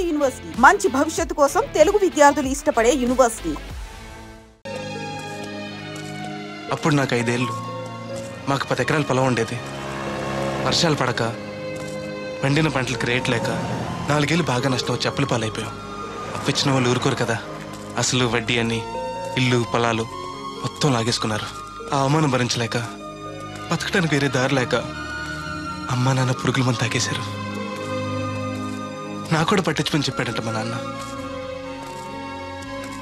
University మంచి భవిష్యత్తు కోసం తెలుగు విద్యార్థులు ఇష్టపడే యూనివర్సిటీ. అప్పుడు నాకు 5 ఏళ్ళు. మాకు 10 ఎకరాల పొలం ఉండేది. వర్షాలు పడక పండిన పంటలకు రేట్ లేక 4 ఏళ్ళు బాగా నష్టం వచ్చి అప్పుల పాలైపోయాం. అప్పిచ్చిన వాళ్ళు ఊరుకోరు కదా. అసలు వడ్డీ అని ఇల్లు పొలాలు మొత్తం లాగేసుకున్నారు. ఆ అవమానం భరించలేక బతకడానికి వేరే దారి లేక అమ్మా నాన్న పురుగుల మంది తాగేశారు. నాకు కూడా పట్టించుకొని చెప్పాడంట మా నాన్న.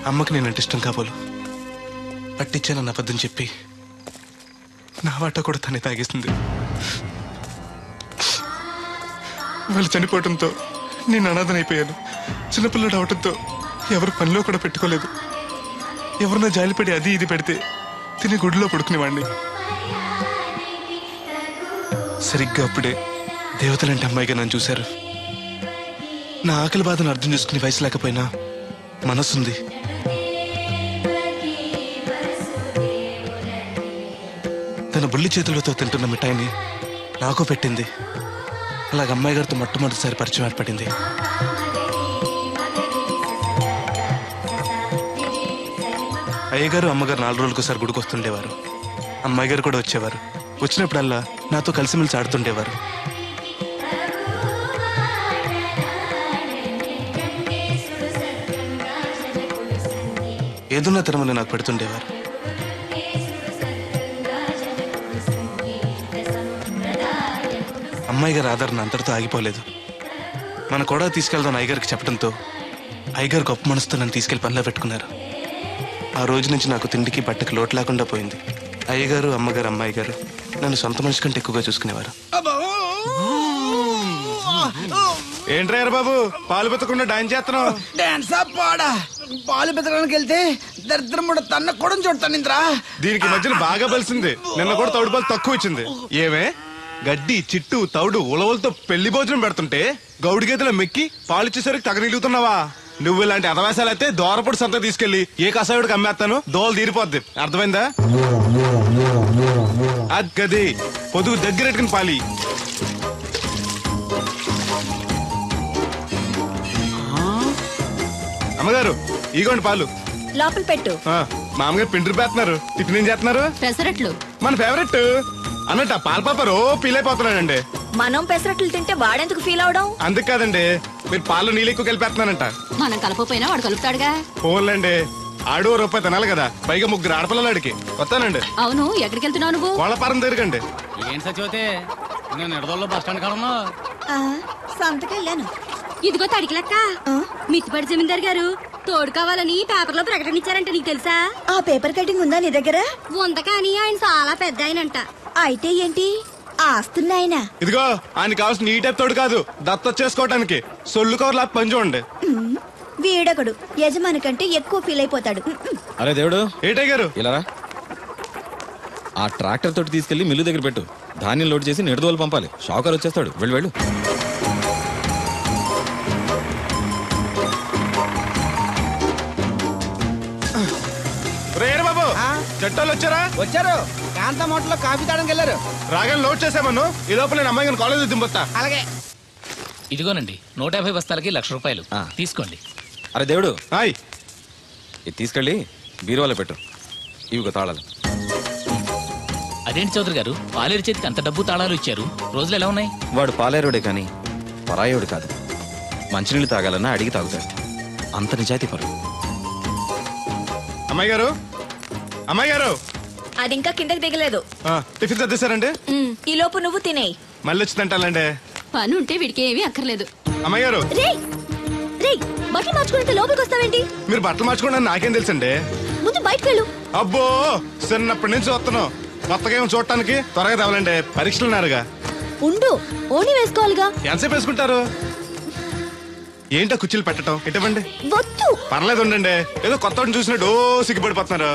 అమ్మకి నేనంటే ఇష్టం కాబోలు పట్టించానన్న అబద్ధం చెప్పి నా వాటా కూడా తనే తాగేసింది. వాళ్ళు చనిపోవడంతో నేను అనాథనైపోయాను. చిన్నపిల్లడు అవటంతో ఎవరు పనిలో కూడా పెట్టుకోలేదు. ఎవరన్నా జాలిపడి అది ఇది పెడితే తిని గుడిలో పడుకునేవాడిని. సరిగ్గా అప్పుడే దేవతలంటే అమ్మాయిగా నన్ను చూశారు. నా ఆకలి బాధను అర్థం చేసుకునే వయసు లేకపోయినా మనసుంది. తన బుల్లి చేతులతో తింటున్న మిఠాయిని నాకు పెట్టింది. అలాగే అమ్మాయి గారితో మొట్టమొదటిసారి పరిచయం ఏర్పడింది. అయ్యగారు అమ్మగారు 4 రోజులకోసారి గుడికి వస్తుండేవారు. అమ్మాయి గారు కూడా వచ్చేవారు. వచ్చినప్పుడల్లా నాతో కలిసిమెలిసి ఆడుతుండేవారు. ఏదున్నా తినమని నాకు పెడుతుండేవారు. అమ్మాయి గారి ఆదరణ అంతటితో ఆగిపోలేదు. మన కూడా తీసుకెళ్దాం అయ్యగారికి చెప్పడంతో అయ్యగారు గొప్ప మనసుతో నన్ను తీసుకెళ్లి పనిలో పెట్టుకున్నారు. ఆ రోజు నుంచి నాకు తిండికి బట్టకి లోటు లేకుండా పోయింది. అయ్యగారు అమ్మగారు అమ్మాయి గారు నన్ను సొంత మనిషి కంటే ఎక్కువగా చూసుకునేవారు. ఏంట్రా బాబు పాలు పెత్తకుండా డాన్స్ చేస్తున్నావు? పాలు పెతకడానికి వెళ్తే దరిద్రం కూడా తన్న కూడా చూడతానింద్రా. దీనికి మధ్యన బాగా బలిసింది. నిన్న కూడా తౌడు పాలు తక్కువ ఇచ్చింది. ఏమే గడ్డి చిట్టు తౌడు ఉలవలతో పెళ్లి భోజనం పెడుతుంటే గౌడి గేదెలో మెక్కి పాలిచ్చేసరికి తగనిలుగుతున్నావా? నువ్వు ఇలాంటి అధవేశాలు అయితే దోరపొడి సంత తీసుకెళ్లి ఏ కసాయుడికి అమ్మేస్తాను దోలు తీరిపోద్ది. అర్థమైందా? అది పొదుగు దగ్గరెట్టుకుని పాలి. అమ్మగారు ఇగోండి పాలు. లోపల పెట్టు. మామగారు పిండి పేస్తున్నారు. టిఫిన్ ఏం చేస్తున్నారు? పెసరట్లు. మన ఫేవరెట్ అన్నట్టు పాల పాప ఫీల్ అయిపోతున్నాడండి. మనం పెసరట్లు తింటే వాడెందుకు ఫీల్ అవడం? అందుకు కాదండి, మీరు పాలు నీళ్ళు ఎక్కువ కలిపేస్తున్నారంట. మనం కలపపోయినా వాడు కలుపుతాడుగా. ఫోన్లండి, ఆడు రూపాయి తినాలి కదా, పైగా 3 ఆడపిల్లలాడికి. వస్తానండి. అవును, ఎక్కడికి వెళ్తున్నావు నువ్వు? కోళ్ళపారం తిరగండి. ఏం సచివతే నేను నిడదల్లో బస్ స్టాండ్ కాడన్నా సంతకెళ్ళాను. ఇదిగో తడికిలక్క, మిత్తిపడి జమీందార్ గారు తోడు కావాలని పేపర్లో ప్రకటన ఇచ్చారంట. నీకు తెలుసా? ఆ పేపర్ కటింగ్ ఉందా నీ దగ్గర? ఉంది, కానీ ఆయన చాలా పెద్ద ఆయనంట. అయితే ఏంటి ఆస్తున్నాయన? ఇదిగో ఆయన కావాల్సిన ఈ టైప్ తోడు కాదు, దత్త చేసుకోవడానికి సొల్లు కవర్లా పని చూడండి. వీడొకడు యజమాని కంటే ఎక్కువ ఫీల్ అయిపోతాడు. అరే దేవుడు, ఏటై గారు ఇలా ఆ ట్రాక్టర్ తోటి తీసుకెళ్లి మిల్లు దగ్గర పెట్టు. ధాన్యం లోడ్ చేసి నిడదోలు పంపాలి. షాకర్ వచ్చేస్తాడు. వెళ్ళు వెళ్ళు. బాబు జట్టాలు వచ్చారా? వచ్చారు. కాంతా మోటలో కాఫీ తాడానికి వెళ్ళారు. రాగానే లోడ్ చేసామను. ఈ లోపల నేను అమ్మాయి కాలేజ్ దింపొస్తా. అలాగే. ఇదిగోనండి 150 బస్తాలకి 1,00,000 రూపాయలు తీసుకోండి. అరే దేవుడు, హాయ్. ఇది తీసుకెళ్ళి బీరువాలో పెట్టు. ఇవిగో తాళాలు. అదేంటి చౌదరి గారు, పాలేరు చేతికి అంత డబ్బు తాళాలు ఇచ్చారు? రోజులు ఎలా ఉన్నాయి? వాడు పాలేరుడే కానీ పరాయోడు కాదు. మంచినీళ్ళు తాగాలన్నా అడిగి తాగుతాడు. అంత నిజాయితీ పరు. అమ్మాయి గారు, అమ్మాయి గారు, అది ఇంకా కిందకి దిగలేదు. టిఫిన్ సర్దేశారండి? ఈ లోపు నువ్వు తినేయి. మళ్ళీ వచ్చి తింటానండి. పని ఉంటే వీడికి ఏమీ అక్కర్లేదు. అమ్మాయి గారు, బట్టలు మార్చుకుంటే లోపలికి వస్తావేంటి? మీరు బట్టలు మార్చుకోండి నాకేం తెలుసండి. ముందు బయటకు వెళ్ళు. అబ్బో చిన్నప్పటి నుంచి వస్తున్నాం. కొత్తగా ఏమో చూడటానికి త్వరగా తేవాలండి. పరీక్షలు ఉన్నారుగా. ఉండు, ఓణి వేసుకోవాలిగా. ఎంతసేపు వేసుకుంటారు? ఏంటో కుర్చీలు పెట్టడం ఇటువంటి. వద్దు, పర్లేదు ఉండండి. ఏదో కొత్త చూసినట్టు సిగ్గుపడిపోతున్నారు.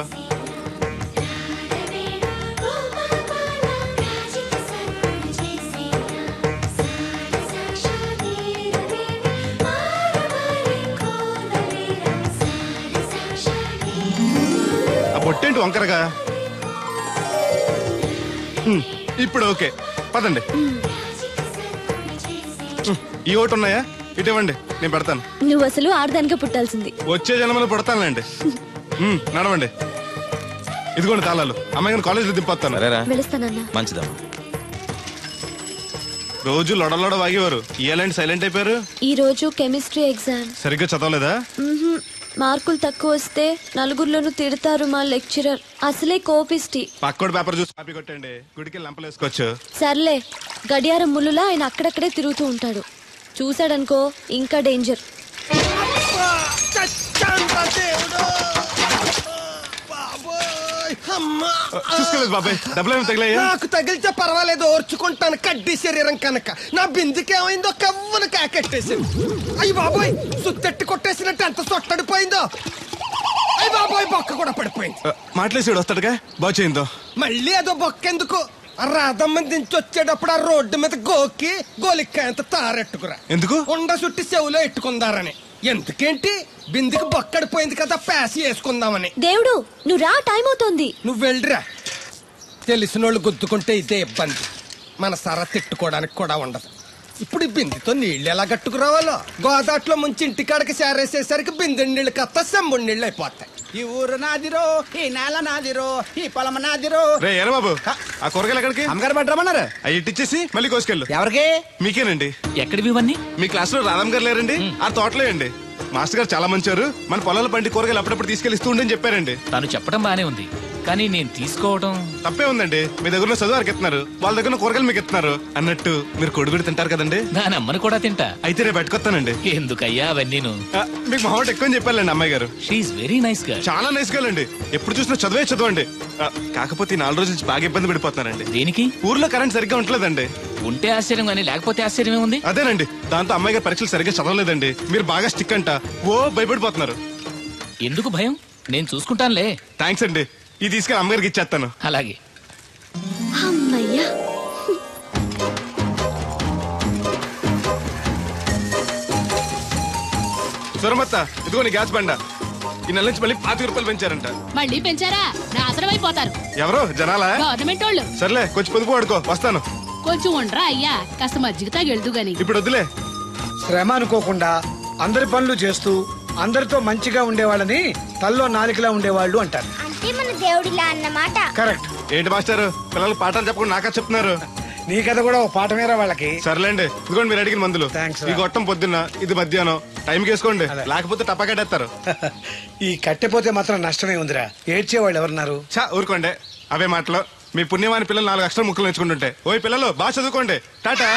ఆ పొట్టేంటి వంకరగా? ఇప్పుడు ఓకే, పదండి. ఈ ఓటు ఉన్నాయా? ఇటువంటి నేను పెడతాను. నువ్వు అసలు ఆడదానిగా పుట్టాల్సింది. వచ్చే జన్మలో పడతానులేండి. నడవండి. ఇదిగోండి తాళాలు. అమ్మాయి కాలేజీలో దింపొస్తాను. వెళుస్తానన్నా. మంచిదమ్మా. రోజు లొడలోడ వాగేవారు, ఇయ్యాలంటే సైలెంట్ అయిపోయారు. ఈ రోజు కెమిస్ట్రీ ఎగ్జామ్. సరిగ్గా చదవలేదా? మార్కులు తక్కువ వస్తే నలుగురిలోనూ తిడతారు మా లెక్చరర్. అసలే కోపిస్టి. పక్కోడి పేపర్ చూసి కాపీ కొట్టండి, గుడికి లంపలు వేసుకోవచ్చు. సర్లే, గడియారం ముళ్ళులా ఆయన అక్కడక్కడే తిరుగుతూ ఉంటాడు. చూశాడనుకో ఇంకా డేంజర్. చూసుకోలేదు బాబాయ్, డబ్బులు ఏమి తగిలాయా? నాకు తగిలితే పర్వాలేదు, ఓర్చుకుంటాను. కడ్డీ శరీరం కనుక నా బిందుకేమైందో కవ్వును కాకెట్టేసింది. అయ్యి బాబోయ్, సుత్తెట్టి కొట్టేసినట్టు ఎంత సొట్టడిపోయిందో. అయ్యి బాబోయ్, బొక్క కూడా పడిపోయింది. మాట్లాడేసాడు వస్తాడుగా, బాగు చేయిందో. మళ్ళీ అదో బొక్కెందుకు? రాధమ్మ దించి వచ్చేటప్పుడు ఆ రోడ్డు మీద గోకి గోలిక్కాయంత తారెట్టుకురా. ఎందుకు? ఉండ చుట్టి చెవులో ఎట్టుకుందారని. ఎందుకేంటి? బిందుకి బొక్కడిపోయింది కదా, ప్యాసి వేసుకుందామని. దేవుడు, నువ్వు రా, టైం అవుతోంది. నువ్వు వెళ్ళిరా. తెలిసినోళ్ళు గుద్దుకుంటే ఇదే ఇబ్బంది. మన సర తిట్టుకోవడానికి కూడా ఉండదు. ఇప్పుడు ఈ బిందెతో నీళ్ళు ఎలా కట్టుకురావాలో. గోదాట్లో ముంచి ఇంటికాడకి సేరేసేసరికి బిందె నీళ్ళు కత్త సెంబుడి నీళ్ళు అయిపోతాయి. ఈ ఊరు నాదిరో, ఈ నేల నాదిరో, ఈ పొలం నాదిరో. రే ఏరా బాబు, ఆ కూరగాయలు ఎక్కడికి? అమ్మగారు పట్టరమన్నారు. అవి ఇట్టిచ్చేసి మళ్ళీ కోసుకెళ్ళు. ఎవరికి? మీకేనండి. ఎక్కడివి ఇవన్నీ? మీ క్లాస్ లో రాధమ్ గారు లేరండి, ఆ తోటలో అండి. మాస్టర్ గారు చాలా మంచివారు. మన పొలాల పండి కూరగాయలు అప్పుడప్పుడు తీసుకెళ్లి ఇస్తూ ఉండని చెప్పారండి. తను చెప్పడం బానే ఉంది, కానీ నేను తీసుకోవడం తప్పే ఉందండి. మీ దగ్గర చదువు వారికి ఇస్తున్నారు, వాళ్ళ దగ్గర కూరగాయలు మీకు ఇస్తున్నారు. అన్నట్టు మీరు కొడుగుడి తింటారు కదండి. దాని అమ్మను కూడా తింటా. అయితే రేపు పెట్టుకొస్తానండి. ఎందుకయ్యా అవన్నీను? మీకు మామూలు ఎక్కువ చెప్పాలండి అమ్మాయి గారు. షీఈ్ వెరీ నైస్ గా. చాలా నైస్ గర్ల్ అండి. ఎప్పుడు చూసినా చదువే చదవండి. కాకపోతే 4 రోజుల నుంచి బాగా ఇబ్బంది పడిపోతున్నారండి. దేనికి? ఊర్లో కరెంట్ సరిగ్గా ఉండలేదండి. ఉంటే ఆశ్చర్యం కానీ లేకపోతే ఆశ్చర్యం ఉంది. అదేనండి, దాంతో అమ్మాయి గారు పరీక్షలు సరిగ్గా చదవలేదండి. మీరు బాగా స్టిక్ అంట, ఓ భయపడిపోతున్నారు. ఎందుకు భయం? నేను చూసుకుంటానులే. థ్యాంక్స్ అండి. ఇది తీసుకెళ్ళి అమ్మగారికి ఇచ్చేస్తాను. అలాగే. అమ్మయ్యా. సురమత్త, ఇదిగో నీ గ్యాస్ బండ. ఈ నెల నుంచి మళ్ళీ 25 రూపాయలు పెంచారంట. మళ్ళీ పెంచారా? నాశనం అయిపోతారు. ఎవరు జనాలా? గవర్నమెంట్ వాళ్ళు. సర్లే, కొంచెం పొదుపు పడుకో, వస్తాను. కొంచెం ఉండరా అయ్యా, కాస్త మజ్జిగ తాగెళ్దు గాని. ఇప్పుడు వద్దులే. శ్రమ అనుకోకుండా అందరి పనులు చేస్తూ అందరితో మంచిగా ఉండేవాళ్ళని తల్లో నాలికలా ఉండేవాళ్ళు అంటారు. అంటే మన దేవుడిలా అన్నమాట. కరెక్ట్. ఏంటి మాస్టర్, పిల్లలు పాఠాలు చెప్పకుండా నాకా చెప్తున్నారు? నీ కథ కూడా ఓ పాఠమేరా వాళ్ళకి. సర్లేండి, ఇదిగోండి మీరు అడిగిన మందులు. థాంక్స్ రా. ఈ గొట్టం పొద్దున్న, ఇది మధ్యాహ్నం. టైంకి వేసుకోండి, అదే. లేకపోతే టపాకట్టేస్తారు. ఈ కట్టెపోతే మాత్రం నష్టమే ఉందిరా. ఏడ్చేవాళ్ళు ఎవరున్నారు? చా ఊరుకోండి, అవే మాటలు. మీ పుణ్యమాని పిల్లలు 4 అక్షరం ముక్కలు నేర్చుకుంటుంటే. ఓయ్ పిల్లలు, బాగా చదువుకోండి. టాటా.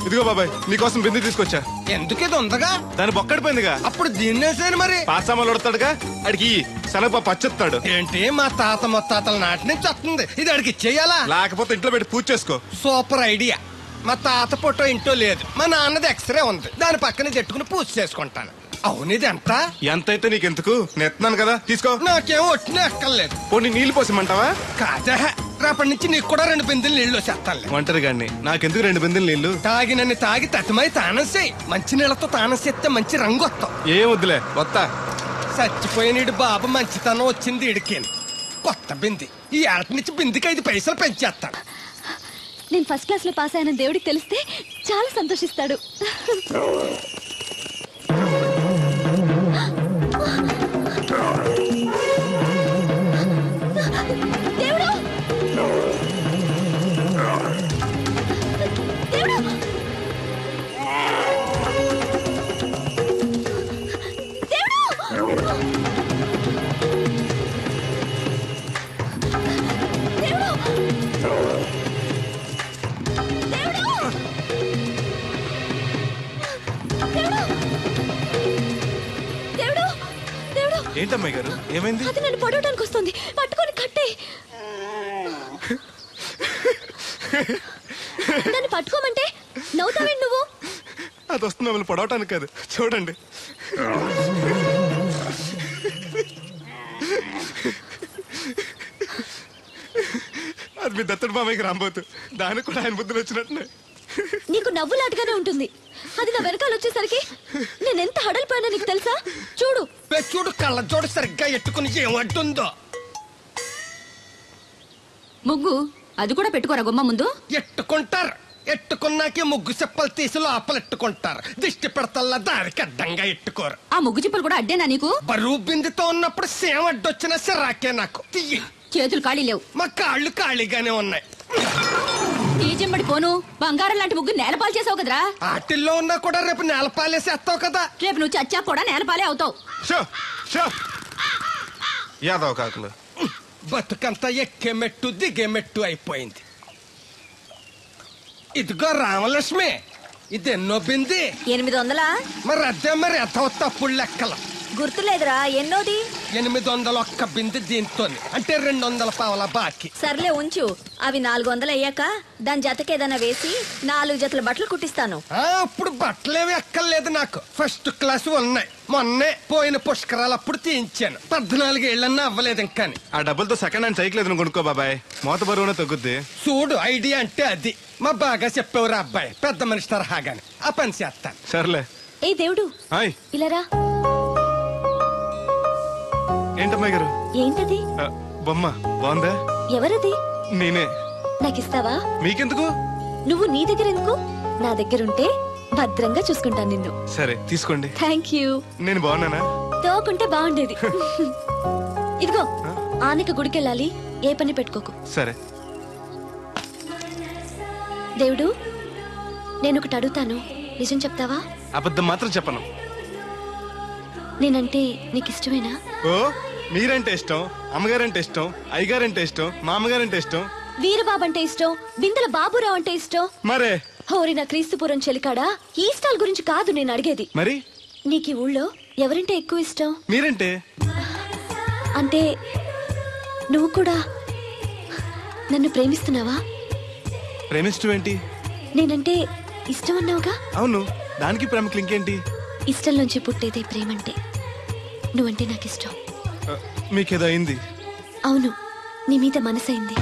ఇదిగో బాబాయ్, నీకోసం బిందు తీసుకొచ్చా. ఎందుకేదో ఉందగా? దాని బొక్కడిపోయిందిగా. అప్పుడు దీన్నేసాను మరి. పాసామాలు వడతాడుగా, అడిగి శనగ పచ్చెత్తాడు. ఏంటి, మా తాత ముత్తాతల నాటి నుంచి వస్తుంది. ఇది అడిగి ఇచ్చేయాలా? లేకపోతే ఇంట్లో పెట్టి పూజ చేసుకో. Super idea. మా తాత ఫోటో ఇంట్లో లేదు, మా నాన్నది ఎక్స్రే ఉంది. దాని పక్కన చెట్టుకుని పూజ చేసుకుంటాను. అవును, ఇది ఎంత? ఎంతైతే నీకెందుకు, నెత్తున్నాను కదా, తీసుకో. నాకేం ఒట్టినే ఎక్కర్లేదు. పోనీ నీళ్లు పోసిమంటావా? కాదే, రేపటి నుంచి నీకు కూడా 2 బిందెలు నీళ్లు చేస్తానులే. ఒంటరి గాడిని, నాకెందుకు 2 బిందెలు నీళ్లు? తాగినన్ని తాగి తట్టుమై తానం చేయి. మంచి నీళ్లతో తానం చేస్తే మంచి రంగు వస్తాం. ఏం వద్దులే, వస్తా. చచ్చిపోయిన బాబు మంచితనం వచ్చింది ఇడికేను. కొత్త బింది. ఈ ఏట నుంచి బిందికి 5 పైసలు పెంచేస్తాను. నేను ఫస్ట్ క్లాస్ లో పాస్ అయిన దేవుడికి తెలిస్తే చాలా సంతోషిస్తాడు. దేవుడు! దేవుడు! ఏంటమ్మాయి గారు, ఏమైంది? అది నన్ను పడవడానికి వస్తుంది, పట్టుకొని కట్టే. నన్ను పట్టుకోమంటే నవ్వుతావేంటి నువ్వు? అది వస్తుంది మిమ్మల్ని పొడవటానికి కాదు, చూడండి. అది మీ దత్తడు మామయ్యకి రాబోతు, దానికి కూడా ఆయన బుద్ధులు వచ్చినట్టు. నీకు నవ్వులాటగానే ఉంటుంది. అది నా వెనకాల వచ్చేసరికి నేను ఎంత హడలిపోయానో నీకు తెలుసా? చూడు చూడు, కళ్ళజోడు సరిగ్గా ఎట్టుకుని ఏమంటుందో. ముగ్గు అది కూడా పెట్టుకోరా గుమ్మ ముందు. ఎట్టుకుంటారు. ఎట్టుకున్నాకే ముగ్గు చెప్పలు తీసి లోపలెట్టుకుంటారు. దిష్టి పెడతల్లా దారికి అడ్డంగా ఎట్టుకోరు. ఆ ముగ్గు చిప్పలు కూడా అడ్డేనా నీకు? బరువు బిందుతో ఉన్నప్పుడు సేమ అడ్డొచ్చిన సిరాకే నాకు. తీయి. చేతులు ఖాళీ లేవు. మా కాళ్ళు ఖాళీగానే ఉన్నాయి. ఈ చెమ్మడి పోను బంగారం లాంటి ముగ్గు నేలపాలు చేసావు కదరా. ఆటిల్లో ఉన్నా కూడా రేపు నేలపాలేసేస్తావు కదా. రేపు నువ్వు చచ్చా కూడా నేలపాలే అవుతావు. యాదవ్ కాకులు. బతుకంతా ఎక్కే మెట్టు దిగే మెట్టు అయిపోయింది. ఇదిగో రామలక్ష్మి, ఇదెన్నో బింది? 800. మరి అదే మరి ఎథవ తప్పుడు లెక్కలు. గుర్తులేదురా, ఎన్నోది? 801 బింది దీంతో, అంటే 200 పావల బాకీ. సర్లే ఉంచు. అవి 400 అయ్యాక దాని జతకేదైనా వేసి 4 జతల బట్టలు కుట్టిస్తాను. అప్పుడు బట్టలేవి ఎక్కర్లేదు నాకు. ఫస్ట్ క్లాస్ ఉన్నాయి. మొన్నే పోయిన పుష్కరాలు అప్పుడు తీయించాను. 14 ఏళ్ళన్నా అవ్వలేదు ఇంకా. ఆ డబ్బులతో సెకండ్ హ్యాండ్ సైకిల్ ఏదైనా కొనుక్కో బాబాయ్, మోత బరువునే తగ్గుద్ది. చూడు, ఐడియా అంటే అది. మా బాగా చెప్పేవారు అబ్బాయి, పెద్ద మనిషి తరహాగాని. ఆ పని చేస్తాను. సర్లే. ఏ దేవుడు, హాయ్. ఇలారా. ఏంటమ్మాయి గారు? ఏంటది? బొమ్మ బాగుందా? ఎవరది? నేనే. నాకిస్తావా? మీకెందుకు? నువ్వు నీ దగ్గర ఎందుకు? నా దగ్గరుంటే భద్రంగా చూసుకుంటాను నిన్ను. సరే తీసుకోండి. Thank you. నేను బాగున్నానా? తోకుంటే బాగుండేది. ఇదిగో, ఆనక గుడికెళ్ళాలి, ఏ పని పెట్టుకోకు. సరే. దేవుడు, నేను ఒకటి అడుగుతాను, నిజం చెప్తావా? అబద్ధం మాత్రం చెప్పను. నేనంటే నీకు ఇష్టమేనా? ఓ, మీరంటే ఇష్టం, అమ్మగారంటే ఇష్టం, అయ్యగారంటే ఇష్టం, మామగారంటే ఇష్టం, వీరబాబు అంటే ఇష్టం, బిందెల బాబురావు అంటే ఇష్టం. మరే హోరి నా క్రీస్తుపురం చెలికాడా, ఈ స్టాల్ గురించి కాదు నేను అడిగేది. మరి నీకు ఈ ఊళ్ళో ఎవరంటే ఎక్కువ ఇష్టం? మీరంటే. అంటే నువ్వు కూడా నన్ను ప్రేమిస్తున్నావా? ప్రేమిష్టం ఏంటి? నేనంటే ఇష్టం అన్నావుగా. అవును, దానికి ప్రేమకి ఇంకేంటి? ఇష్టం నుంచి పుట్టేదే ప్రేమంటే. నువ్వంటే నాకు ఇష్టం. మీకేదో అయింది? అవును, నీ మీద మనసైంది.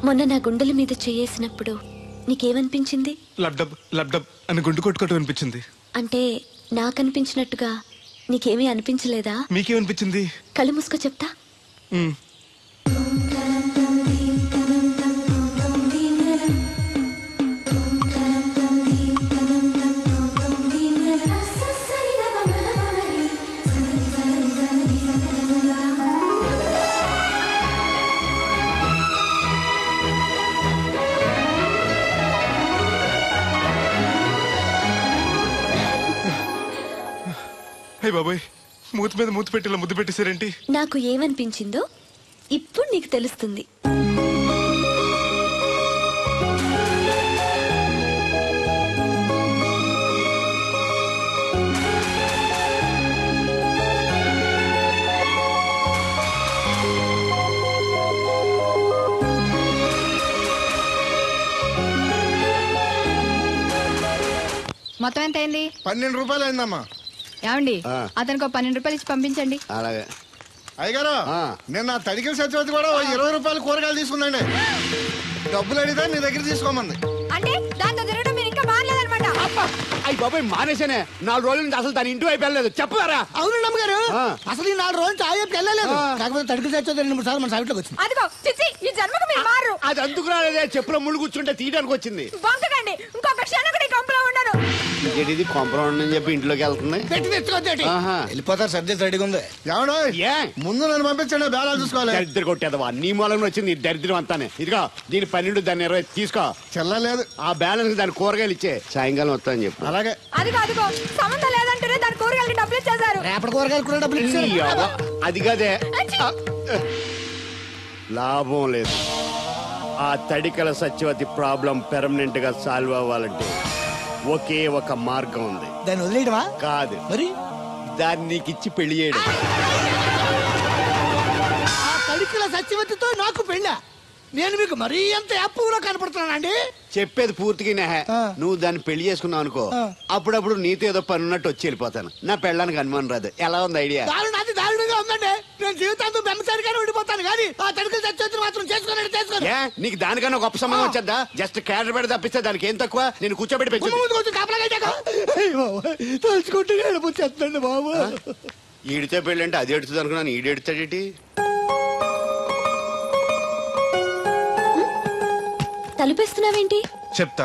మొన్న నా గుండెల మీద చేయేసినప్పుడు నీకేమనిపించింది? లబ్డబ్ లబ్డబ్ అని గుండు కొట్టుకోవటం అనిపించింది. అంటే నాకనిపించినట్టుగా నీకేమీ అనిపించలేదా? మీకేమనిపించింది? కళ్ళు మూసుకో చెప్తా. అయ్య బాబాయ్, మూతి మీద మూతి పెట్టేలా ముద్దు పెట్టేశారేంటి? నాకు ఏమనిపించిందో ఇప్పుడు నీకు తెలుస్తుంది. మొత్తం ఎంత అయింది? 12 రూపాయలు అయిందమ్మా. ఏమండి, అతనికి 12 రూపాయలు ఇచ్చి పంపించండి. అలాగే. అయ్యగారు, నేను నా తడికిల సత్యవతి కూడా 20 రూపాయలు కూరగాయలు తీసుకుందండి. డబ్బులు అడిగితే నీ దగ్గర తీసుకోమంది. అంటే దాంతో తిరగడం మీరు ఇంకా మారలేదన్నమాట. అయ్యి బాబాయ్, మానేశానే. 4 రోజుల నుంచి అసలు దాని ఇంటి వైపు వెళ్ళలేదు. చెప్పారా? అవును నమ్మగారు, అసలు ఈ 4 రోజులు నుంచి ఆ వైపు వెళ్ళలేదు. కాకపోతే తడికిల సత్యవతి 2-3 సార్లు మన సైట్లోకి వచ్చింది. అదిగో చిచ్చి, ఈ జన్మకు మీరు మారు. అది అందుకు రాలేదే, చెప్పులో ముళ్ళు కూర్చుంటే తీయడానికి వచ్చింది. బొంకకండి, ఇంకొక క్షణం కూడా ఈ కొంపలో ఉండను. ఇది కాంపౌండ్ అని చెప్పి ఇంట్లోకి వెళ్తుంది. వెళ్ళిపోతారు, సబ్జెక్ట్ రెడీగా ఉంది. ఎవడో ముందు నన్ను పంపించండి, బేరాలు చూసుకోవాలి. దరిద్ర కొట్టేదవా, నీ మూలంగా వచ్చింది దరిద్రం అంతానే. ఇదిగో దీని 12, దాన్ని 20 తీసుకో. చెల్లలేదు. ఆ బ్యాలెన్స్ దాని కూరగాయలు ఇచ్చే, సాయంకాలం వస్తా అని చెప్పు. అలాగే. అదిగో సంబంధం లేదంటూనే దాని కూరగాయలకి డబ్బులు ఇచ్చేశారు. రేపటి కూరగాయలు కూడా డబ్బులు ఇచ్చారు. అది కదే, లాభం లేదు. ఆ తడికల సత్యవతి ప్రాబ్లం పెర్మనెంట్ గా సాల్వ్ అవ్వాలంటే ఒకే ఒక మార్గం ఉంది. దాన్ని వదిలేయడమా? కాదు, మరి దాన్ని నీకు ఇచ్చి పెళ్లి చేయడం. ఆ తడికల సత్యవతితో నాకు పెళ్ళా? నేను మీకు మరీ ఎంత యాప్లో కనపడుతున్నానండి? చెప్పేది పూర్తిగా నెహ. నువ్వు దాన్ని పెళ్లి చేసుకున్నావు అనుకో, అప్పుడప్పుడు నీతో ఏదో పని ఉన్నట్టు వచ్చి వెళ్ళిపోతాను. నా పెళ్ళడానికి అనుమానం రాదు. ఎలా ఉంది ఐడియా? అది దారుణంగా ఉందండి. నేను జీవితాంతం బెమ్మసారిగానే ఉండిపోతాను, కానీ ఆ తడికల సత్యవతిని మాత్రం చేసుకోను. నీకు దానికన్నా గొప్ప సంబంధం వచ్చేద్దా? జస్ట్ క్యారెట్ పెడితే తప్పిస్తే దానికి ఏం తక్కువ? నేను కూర్చోబెట్టి తలుచుకుంటే వెళ్ళిపోతుందండి బాబు. ఈడితే పెళ్ళి అంటే అది ఎడుతుంది అనుకున్నాను, ఈడు ఎడుతాడేటి? తలుపేస్తున్నావేంటి? చెప్తా.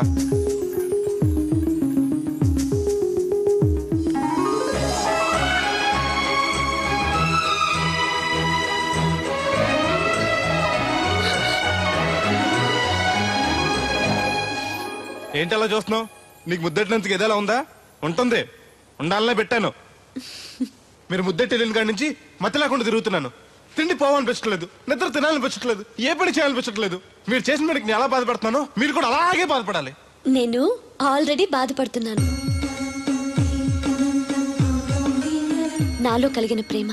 ఏంటి అలా చూస్తున్నావు? నీకు ముద్దెట్టినందుకు ఏదైనా ఉందా? ఉంటుంది, ఉండాలనే పెట్టాను. మీరు ముద్దెట్టి వెళ్ళిన కాడి నుంచి మతి లేకుండా తిరుగుతున్నాను. తిండి పోవాలనిపించట్లేదు, నిద్ర తినాలనిపించట్లేదు, ఏ పని చేయాలనిపించట్లేదు. మీరు చేసిన పనికి నేను ఎలా బాధపడుతున్నానో మీరు కూడా అలాగే బాధపడాలి. నేను ఆల్రెడీ బాధపడుతున్నాను. నాలో కలిగిన ప్రేమ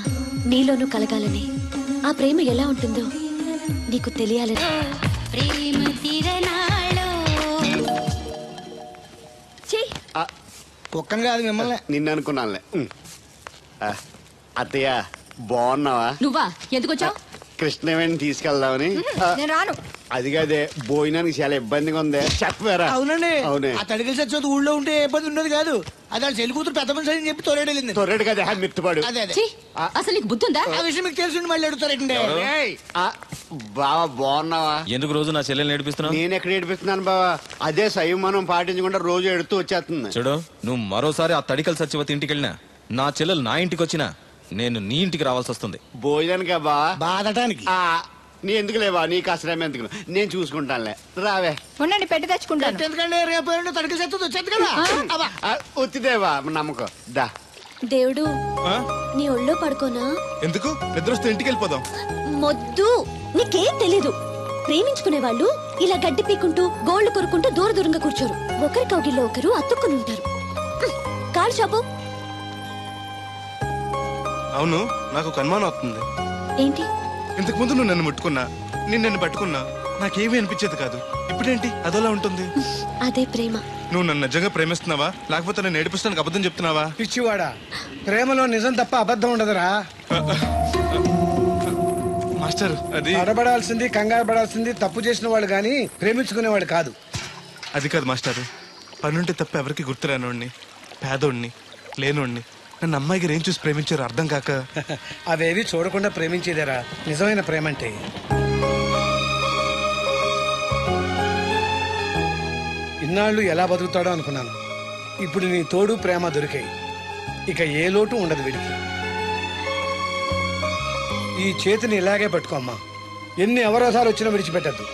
నీలోనూ కలగాలని, ఆ ప్రేమ ఎలా ఉంటుందో నీకు తెలియాలని. కుక్కను కాదు మిమ్మల్ని. నిన్ను అనుకున్నానులే. అత్తయ్య బాగున్నావా? నువ్వా? ఎందుకు వచ్చావు? కృష్ణవేణి తీసుకెళ్దామని. నేను రాను. అది కాదే, భోజనానికి చాలా ఇబ్బందిగా ఉంది. చెప్పారా? అవునండి. అవునే. ఆ తడికలు చచ్చి ఊళ్ళో ఉంటే ఏ ఇబ్బంది ఉండదు కాదు. అది చెల్లి కూతురు పెద్ద మనిషి అని చెప్పి తోరేడెళ్ళింది. తొర్రెడు కదా మిత్తుపాడు. అదే అదే. అసలు నీకు బుద్ధి ఉందా? ఆ విషయం మీకు తెలిసి మళ్ళీ అడుగుతారండి. బావా బాగున్నావా? ఎందుకు రోజు నా చెల్లెల్ని ఏడిపిస్తున్నావు? నేను ఎక్కడ ఏడిపిస్తున్నాను బావా? అదే సంయమనం పాటించకుండా రోజు ఎడుతూ వచ్చేస్తుంది. చూడు, నువ్వు మరోసారి ఆ తడికల సత్యవతి ఇంటికి వెళ్ళినా, నా చెల్లెలు నా ఇంటికి వచ్చినా నేను నీ ఇంటికి రావాల్సి వస్తుంది. భోజనానికా బావా? బాధటానికి. నీ ఎందుకు లేవా? నీకు అసలు ఎందుకు, నేను చూసుకుంటానులే. రావే. ఉండండి, పెట్టి తెచ్చుకుంటాను. ఎందుకంటే రేపు తడికలు చచ్చి వచ్చేది కదా. వచ్చిదేవా నమ్మకం. దా. దేవుడు, నీ ఒళ్ళో పడుకోనా? ఎందుకు? నిద్ర వస్తే ఇంటికి వెళ్ళిపోదాం. మొద్దు, నీకేం తెలీదు. ప్రేమించుకునే వాళ్ళు ఇలా గడ్డి పీకుంటూ గోళ్లు కొరుకుంటూ దూరంగా కూర్చోరు. ఒకరి కౌగిల్లో ఒకరు అతుక్కుని ఉంటారు. కాలు చాపు. అవును, నాకు ఒక అనుమానం అవుతుంది. ఏంటి? ఇంతకు ముందు నువ్వు నన్ను ముట్టుకున్నా, నేను నన్ను పట్టుకున్నా, నాకేమీ అనిపించేది కాదు. ఇప్పుడేంటి అదోలా ఉంటుంది? అదే ప్రేమ. నువ్వు నన్ను నిజంగా ప్రేమిస్తున్నావా, లేకపోతే నేను ఏడిపిస్తానికి అబద్ధం చెప్తున్నావా? పిచ్చివాడా, ప్రేమలో నిజం తప్ప అబద్ధం ఉండదురా. మాస్టర్, అది అడబడాల్సింది, కంగారు పడాల్సింది తప్పు చేసిన వాళ్ళు గాని ప్రేమించుకునేవాడు కాదు. అది కాదు మాస్టర్. పనుంటే తప్ప ఎవరికి గుర్తురానోడిని, పేదోడిని, లేనోడిని నన్ను అమ్మాయి గారు ఏం చూసి ప్రేమించారు అర్థం కాక. అవేవి చూడకుండా ప్రేమించేదేరా నిజమైన ప్రేమ అంటే. ఇన్నాళ్ళు ఎలా బతుకుతాడో అనుకున్నాను. ఇప్పుడు నీ తోడు ప్రేమ దొరికాయి. ఇక ఏ లోటు ఉండదు వీడికి. ఈ చేతిని ఇలాగే పట్టుకోమ్మా. ఎన్ని అవరోధాలు వచ్చినా విడిచిపెట్టద్దు.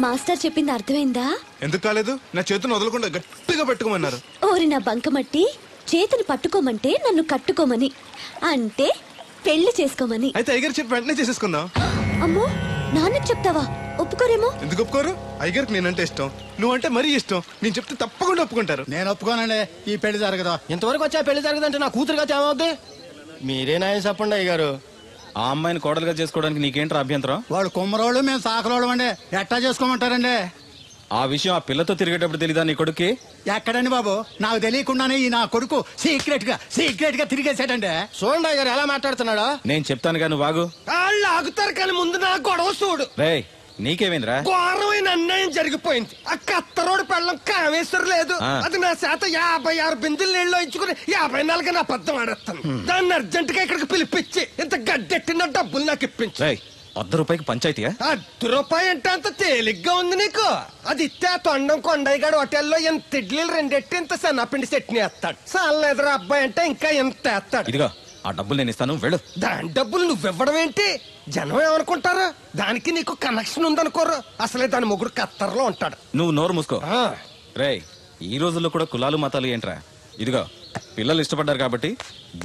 మాస్టర్ చెప్పింది అర్థమైందా? ఎందుకు కాలేదు? నా చేతిని వదలకుండా గట్టిగా పట్టుకోమన్నారు. ఓరి నా బంకమట్టి, చేతిని పట్టుకోమంటే నన్ను కట్టుకోమని, అంటే పెళ్లి చేసుకోమని. అయితే అయ్యగారు చెప్పి వెంటనే చేసేసుకుందాం. అమ్మో, నాన్నకి చెప్తావా? ఒప్పుకోరేమో. ఎందుకు ఒప్పుకోరు? అయ్యగారికి నేనంటే ఇష్టం, నువ్వంటే మరీ ఇష్టం. నేను చెప్తే తప్పకుండా ఒప్పుకుంటారు. నేను ఒప్పుకోనండి, ఈ పెళ్లి జరగదు. ఇంతవరకు వచ్చా పెళ్లి జరగదంటే నా కూతురుగా ఏమవుద్ది? మీరే నాయం చెప్పండి అయ్యగారు. ఆ అమ్మాయిని కోడలుగా చేసుకోవడానికి నీకేంట్రా అభ్యంతరం? వాళ్ళు కుమ్మరోళ్ళు, మేము సాకరోళ్ళు అండి. ఎట్టా చేసుకోమంటారండి? ఆ విషయం ఆ పిల్లతో తిరిగేటప్పుడు తెలీదా నీ కొడుక్కి? ఎక్కడండి బాబు, నాకు తెలియకుండానే ఈ నా కొడుకు సీక్రెట్ గా తిరిగేసాడండి. చూడండి అయ్యగారు ఎలా మాట్లాడుతున్నాడా. నేను చెప్తానుగా, నువ్వు బాగు. వాళ్ళు ఆగుతారు కానీ ముందు నా గొడవ చూడు. రేయ్, నీకేమైందిరా? ఘోరమైన అన్యాయం జరిగిపోయింది. ఆ కత్తరోడు పెళ్ళం కామేశ్వరం లేదు. అది నా చేత 56 బిందులు నీళ్ళు ఇచ్చుకుని 54 నా అబద్ధం ఆడేస్తాను. దాన్ని అర్జెంట్ గా ఇక్కడికి పిలిపించి ఇంత గడ్డెట్టిన డబ్బులు నాకు ఇప్పించు. ₹100 పంచాయతీయా? ₹10 అంటే అంత తేలిగ్గా ఉంది నీకు? అది ఇస్తే తొండం కొండయ్యగాడు హోటల్లో ఎంత ఇడ్లీలు 2 ఎట్టి ఇంత సన్నపిండి చట్నీ వేస్తాడు. చాలా ఎదురు అబ్బాయి అంటే ఇంకా ఎంత వేస్తాడు. ఇదిగో ఆ డబ్బులు నేను ఇస్తాను, వెళ్ళు. దాని డబ్బులు నువ్వివ్వడం ఏంటి? జనం ఏమనుకుంటారు? దానికి నీకు కనెక్షన్ ఉందనుకోరు. అసలే దాని మొగుడు కత్తర్లో ఉంటాడు. నువ్వు నోరు మూసుకో. రేయ్, ఈ రోజుల్లో కూడా కులాలు మతాలు ఏంట్రా? ఇదిగో, పిల్లలు ఇష్టపడ్డారు కాబట్టి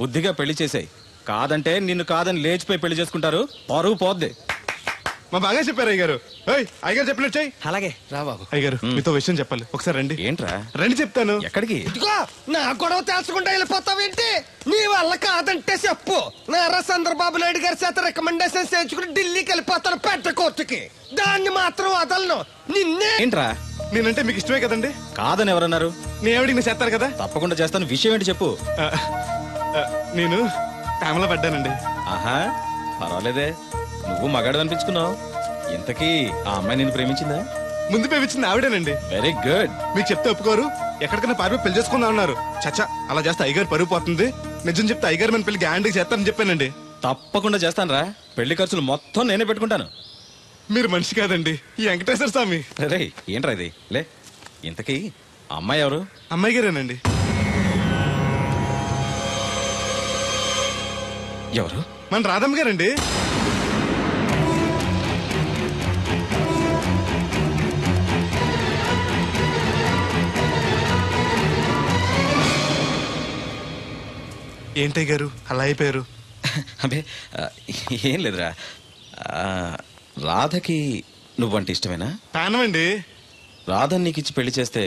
బుద్ధిగా పెళ్లి చేసేయ్. కాదంటే నిన్ను కాదని లేచిపోయి పెళ్లి చేసుకుంటారు, పరువు పోద్ది. మా బాగా చెప్పారు అయ్యగారు. అయ్యగారు చెప్పినట్టు చెయ్యి. అలాగే రా బాబు. అయ్యగారు, మీతో విషయం చెప్పాలి, ఒకసారి రండి. ఏంట్రా? రండి చెప్తాను. ఎక్కడికి? ఇదిగో, నా గొడవ తెలుసుకుంటా వెళ్ళిపోతావేంటి? నీ వల్ల కాదంటే చెప్పు. నారా చంద్రబాబు నాయుడు గారి చేత రికమెండేషన్ చేయించుకుని ఢిల్లీకి వెళ్ళిపోతాను పెద్ద కోర్టుకి. దాన్ని మాత్రం వదలను. నిన్నే. ఏంట్రా? నేనంటే మీకు ఇష్టమే కదండి. కాదని ఎవరన్నారు? నేను ఎవడికి చేస్తారు కదా. తప్పకుండా చేస్తాను. విషయం ఏంటి చెప్పు. నేను ప్రేమలో పడ్డానండి. ఆహా, పర్వాలేదే, నువ్వు మగాడు అనిపించుకున్నావు. ఇంతకీ ఆ అమ్మాయి నిన్ను ప్రేమించిందా? ముందు ప్రేమించింది ఆవిడేనండి. Very good. మీకు చెప్తే ఒప్పుకోరు. ఎక్కడికైనా పారిపోయి పెళ్లి చేసుకుందా అన్నారు. చచ్చా, అలా చేస్తే అయ్యగారు పరుగు పోతుంది. నిజం చెప్తే అయ్యగారు మన పెళ్లి గ్యాండ్కి చేస్తానని చెప్పానండి. తప్పకుండా చేస్తాను రా. పెళ్లి ఖర్చులు మొత్తం నేనే పెట్టుకుంటాను. మీరు మనిషి కాదండి, ఈ వెంకటేశ్వర స్వామి. రే ఏంట్రా ఇది? లే, ఇంతకీ అమ్మాయి ఎవరు? అమ్మాయి గారేనండి. ఎవరు? మన రాధమ్మ గారండి. ఏంటయ్య గారు అలా అయిపోయారు? అబే ఏం లేదురా. రాధకి నువ్వంటే ఇష్టమేనా? ప్రాణమండి. రాధని నీకు ఇచ్చి పెళ్లి చేస్తే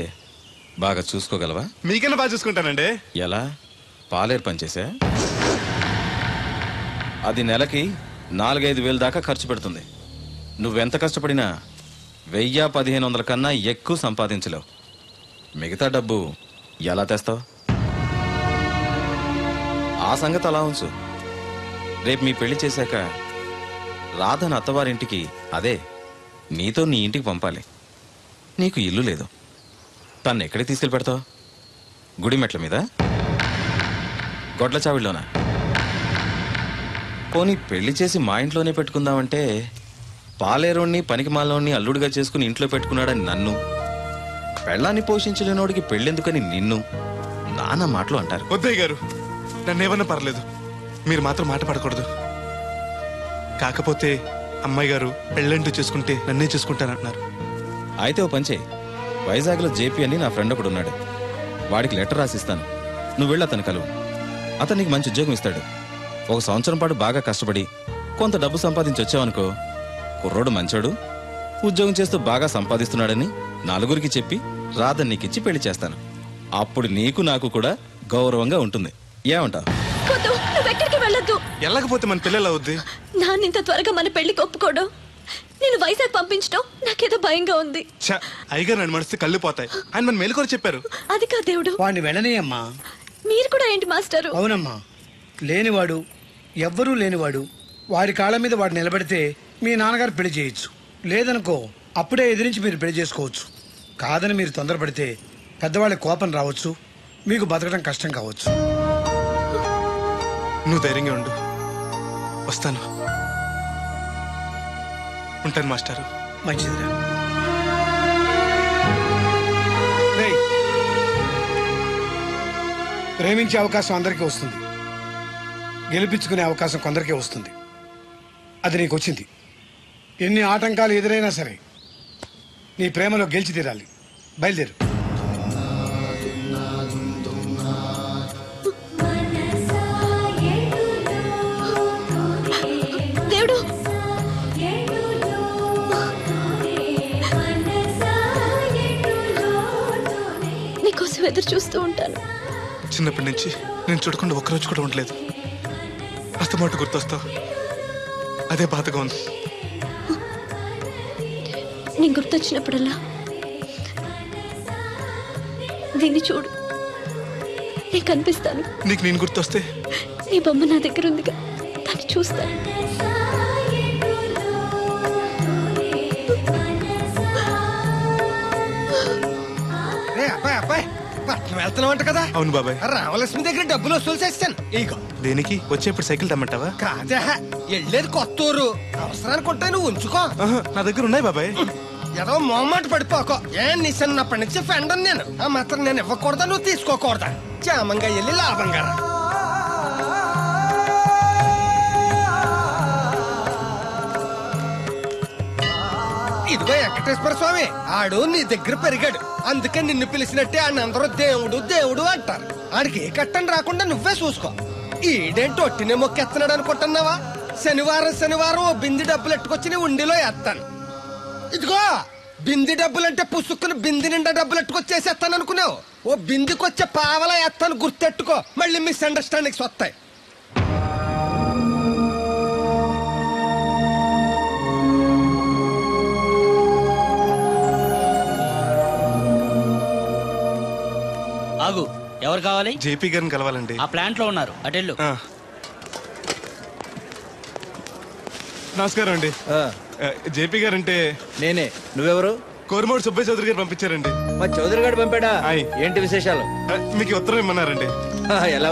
బాగా చూసుకోగలవా? మీకన్నా బాగా చూసుకుంటానండి. ఎలా? పాలేరు పనిచేసా? అది నెలకి 4-5 వేలు దాకా ఖర్చు పెడుతుంది. నువ్వెంత కష్టపడినా 1000-1500 కన్నా ఎక్కువ సంపాదించలేవు. మిగతా డబ్బు ఎలా తెస్తావు? ఆ సంగతి అలా ఉంచు. రేపు మీ పెళ్లి చేశాక రాధను అత్తవారింటికి, అదే నీతో నీ ఇంటికి పంపాలి. నీకు ఇల్లు లేదు. తను ఎక్కడికి తీసుకెళ్ళి పెడతావు? గుడి మెట్ల మీద? గొడ్ల చావిడిలోనా? పోనీ పెళ్లి చేసి మా ఇంట్లోనే పెట్టుకుందామంటే పాలేరోణ్ణి పనికిమాలోని అల్లుడిగా చేసుకుని ఇంట్లో పెట్టుకున్నాడని నన్ను, పెళ్ళాన్ని పోషించలేనోడికి పెళ్ళెందుకని నిన్ను నానా మాటలు అంటారు. వద్దయ్య గారు, నన్నేమన్నా పర్లేదు, మీరు మాత్రం మాట పడకూడదు. కాకపోతే అమ్మాయి గారు పెళ్ళంటూ చేసుకుంటే నన్నే చేసుకుంటానంటున్నారు. అయితే ఓ పంచే, వైజాగ్లో జేపీ అని నా ఫ్రెండ్ ఒకడు ఉన్నాడు. వాడికి లెటర్ రాసిస్తాను, నువ్వు వెళ్ళి అతను కలువు. అతను నీకు మంచి ఉద్యోగం ఇస్తాడు. 1 సంవత్సరం పాటు బాగా కష్టపడి కొంత డబ్బు సంపాదించి వచ్చావనుకో, కుర్రోడు మంచోడు, ఉద్యోగం చేస్తూ బాగా సంపాదిస్తున్నాడని నలుగురికి చెప్పి రాధని నీకిచ్చి పెళ్లి చేస్తాను. అప్పుడు నీకు నాకు కూడా గౌరవంగా ఉంటుంది. ఏమంటావు? నువ్వెక్కడికి వెళ్ళొద్దు. వెళ్ళకపోతే మన పిల్లలు అవుద్ది. నాన్నింత త్వరగా మన పెళ్లికి ఒప్పుకోవడం, నేను వైజాగ్ పంపించడం నాకేదో భయంగా ఉంది. అయ్యగారు నన్ను మనసు కళ్ళు పోతాయి. ఆయన మన మేలుకొని చెప్పారు. అది కాదు దేవుడు. వాడిని వెళ్ళనీయమ్మా. మీరు కూడా ఏంటి మాస్టారు? అవునమ్మా, లేనివాడు, ఎవ్వరూ లేనివాడు, వాడి కాళ్ళ మీద వాడు నిలబడితే మీ నాన్నగారు పెళ్లి చేయొచ్చు. లేదనుకో అప్పుడే ఎదిరించి మీరు పెళ్లి చేసుకోవచ్చు. కాదని మీరు తొందరపడితే పెద్దవాళ్ళ కోపం రావచ్చు, మీకు బతకడం కష్టం కావచ్చు. నువ్వు ధైర్యంగా ఉండు, వస్తాను. ఉంటాను మాస్టారు. మంచిదిరా. ప్రేమించే అవకాశం అందరికీ వస్తుంది, గెలిపించుకునే అవకాశం కొందరికే వస్తుంది. అది నీకు వచ్చింది. ఎన్ని ఆటంకాలు ఎదురైనా సరే నీ ప్రేమలో గెలిచి తీరాలి. బయలుదేరు. దేవుడు, నీకోసం ఎదురు చూస్తూ ఉంటాను. చిన్నప్పటి నుంచి నేను చూడకుండా ఒక్కరోజు కూడా ఉండలేదు. అస్తమాట గుర్తొస్తావు, అదే బాధగా ఉంది. నేను గుర్తొచ్చినప్పుడల్లా దీన్ని చూడు, నేను కనిపిస్తాను. నీకు నేను గుర్తొస్తే? నీ బొమ్మ నా దగ్గర ఉందిగా, దాన్ని చూస్తాను. వెళ్తున్నావంట కదా? అవును బాబాయ్. రామలక్ష్మి దగ్గర డబ్బులు వసూలు చేస్తాను. ఇగో. దేనికి? వచ్చేప్పుడు సైకిల్ తెమ్మంటావా? కాదా, వెళ్ళేది కొత్తూరు, అవసరానికి ఉంటాయి, నువ్వు ఉంచుకో. నా దగ్గర ఉన్నాయి బాబాయ్. ఏదో మొహమాట పడిపోకో. నీ చిన్నప్పటి నుంచి ఫ్రెండ్ నేను. ఆ మాత్రం నేను ఇవ్వకూడదా, నువ్వు తీసుకోకూడదా? క్షేమంగా వెళ్ళి లాభంగా రా. ఇదిగో వెంకటేశ్వర స్వామి, ఆడు నీ దగ్గర పెరిగాడు, అందుకే నిన్ను పిలిచినట్టే ఆయన అందరూ దేవుడు దేవుడు అంటారు. ఆడికి ఏ కట్టం రాకుండా నువ్వే చూసుకో. ఈడేంటి ఒట్టినే మొక్కెత్తనాడు అనుకుంటున్నావా? శనివారం ఓ బింది డబ్బులు ఎట్టుకొచ్చి నీ ఉండిలో వేస్తాను. ఇదిగో బింది డబ్బులంటే పుసుక్కుని బింది నిండా డబ్బులు ఎట్టుకొచ్చేసేస్తాను అనుకున్నావు. ఓ బిందికొచ్చే పావలా వేస్తాను, గుర్తెట్టుకో. మళ్ళీ మిస్అండర్స్టాండింగ్స్ వస్తాయి. ఆగు, ఎవరు కావాలి? జేపీ గారిని కలవాలండి. ఆ ప్లాంట్ లో ఉన్నారు, అటెళ్ళు. నమస్కారం అండి. జేపీ గారు అంటే నేనే. నువ్వెవరు? కోరమూడు సుబ్బయ్య చౌదరి గారు పంపించారండి. మా చౌదరి గారు పంపాడా? ఏంటి విశేషాలు? మీకు ఉత్తరం ఇమ్మన్నారండి. ఎలా